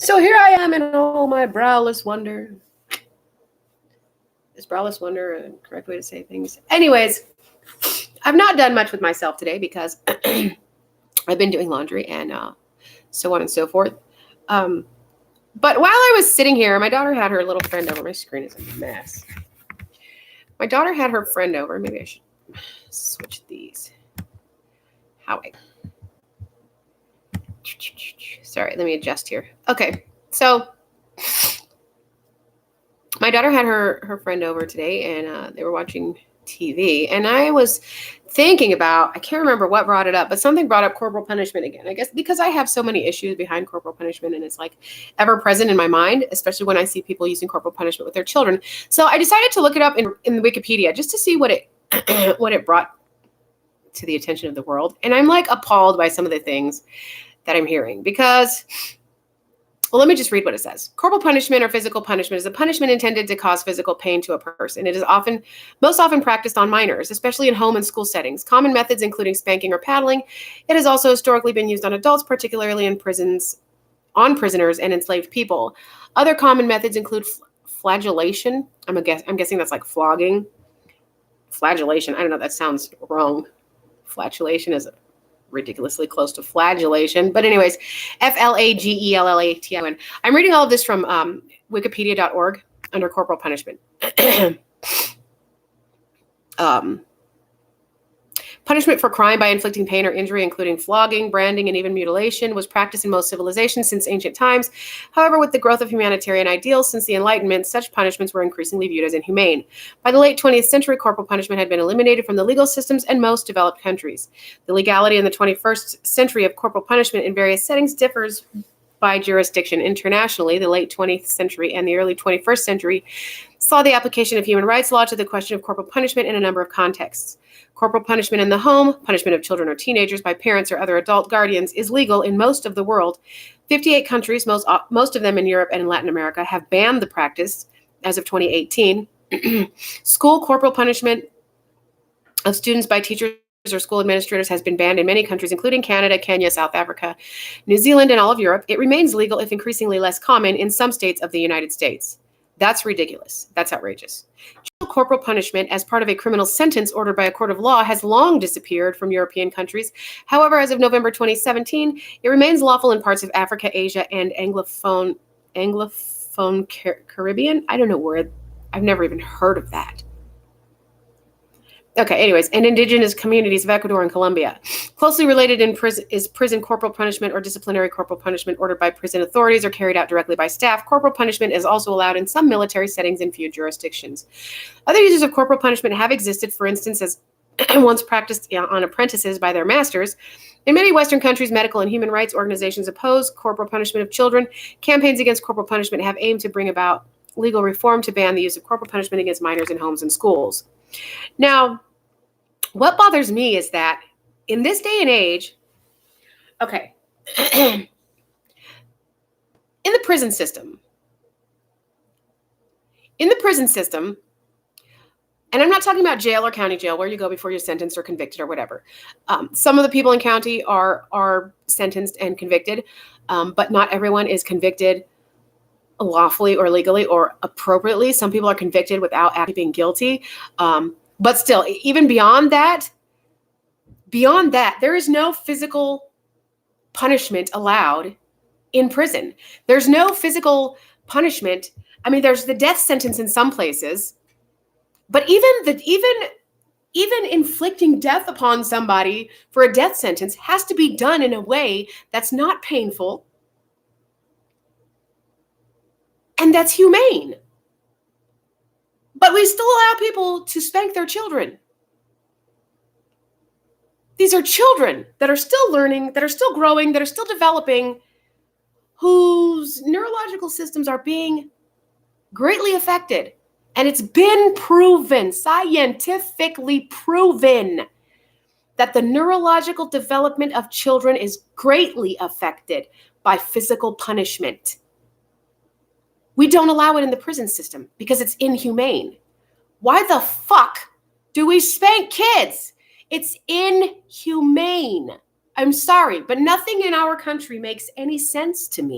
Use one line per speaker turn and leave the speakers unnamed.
So here I am in all my browless wonder. Is browless wonder a correct way to say things? Anyways, I've not done much with myself today because I've been doing laundry and so on and so forth. But while I was sitting here, my daughter had her little friend over. My screen is a mess. My daughter had her friend over. Maybe I should switch these. Sorry, let me adjust here. Okay, so my daughter had her friend over today, and they were watching TV. And I was thinking about, I can't remember what brought it up, but something brought up corporal punishment again. I guess because I have so many issues behind corporal punishment, and it's like ever present in my mind, especially when I see people using corporal punishment with their children. So I decided to look it up in Wikipedia just to see what it what it brought to the attention of the world. And I'm like appalled by some of the things that I'm hearing because, well, let me just read what it says. Corporal punishment or physical punishment is a punishment intended to cause physical pain to a person. It is most often practiced on minors, especially in home and school settings. Common methods including spanking or paddling. It has also historically been used on adults, particularly in prisons, on prisoners and enslaved people. Other common methods include flagellation. I'm guessing that's like flogging. Flagellation. I don't know. That sounds wrong. Flatulation is ridiculously close to flagellation. But anyways, flagellation. I'm reading all of this from wikipedia.org under corporal punishment. Punishment for crime by inflicting pain or injury, including flogging, branding, and even mutilation, was practiced in most civilizations since ancient times. However, with the growth of humanitarian ideals since the Enlightenment, such punishments were increasingly viewed as inhumane. By the late 20th century, corporal punishment had been eliminated from the legal systems in most developed countries. The legality in the 21st century of corporal punishment in various settings differs by jurisdiction. Internationally, the late 20th century and the early 21st century saw the application of human rights law to the question of corporal punishment in a number of contexts. Corporal punishment in the home, punishment of children or teenagers by parents or other adult guardians, is legal in most of the world. 58 countries, most of them in Europe and in Latin America, have banned the practice as of 2018. School corporal punishment of students by teachers or school administrators has been banned in many countries, including Canada, Kenya, South Africa, New Zealand, and all of Europe. It remains legal, if increasingly less common, in some states of the United States. That's ridiculous. That's outrageous. Corporal punishment as part of a criminal sentence ordered by a court of law has long disappeared from European countries. However, as of November 2017, it remains lawful in parts of Africa, Asia, and Anglophone Caribbean. I don't know where. I've never even heard of that. Okay, anyways, and indigenous communities of Ecuador and Colombia. Closely related is prison corporal punishment or disciplinary corporal punishment ordered by prison authorities or carried out directly by staff. Corporal punishment is also allowed in some military settings in few jurisdictions. Other uses of corporal punishment have existed, for instance, as once practiced on apprentices by their masters. In many Western countries, medical and human rights organizations oppose corporal punishment of children. Campaigns against corporal punishment have aimed to bring about legal reform to ban the use of corporal punishment against minors in homes and schools. Now, what bothers me is that in this day and age, okay, in the prison system, and I'm not talking about jail or county jail where you go before you're sentenced or convicted or whatever. Some of the people in county are sentenced and convicted, but not everyone is convicted lawfully or legally or appropriately. Some people are convicted without actually being guilty. But still, even beyond that, there is no physical punishment allowed in prison. There's no physical punishment. I mean, there's the death sentence in some places, but even inflicting death upon somebody for a death sentence has to be done in a way that's not painful and that's humane. But we still allow people to spank their children. These are children that are still learning, that are still growing, that are still developing, whose neurological systems are being greatly affected. And it's been proven, scientifically proven, that the neurological development of children is greatly affected by physical punishment. We don't allow it in the prison system because it's inhumane. Why the fuck do we spank kids? It's inhumane. I'm sorry, but nothing in our country makes any sense to me.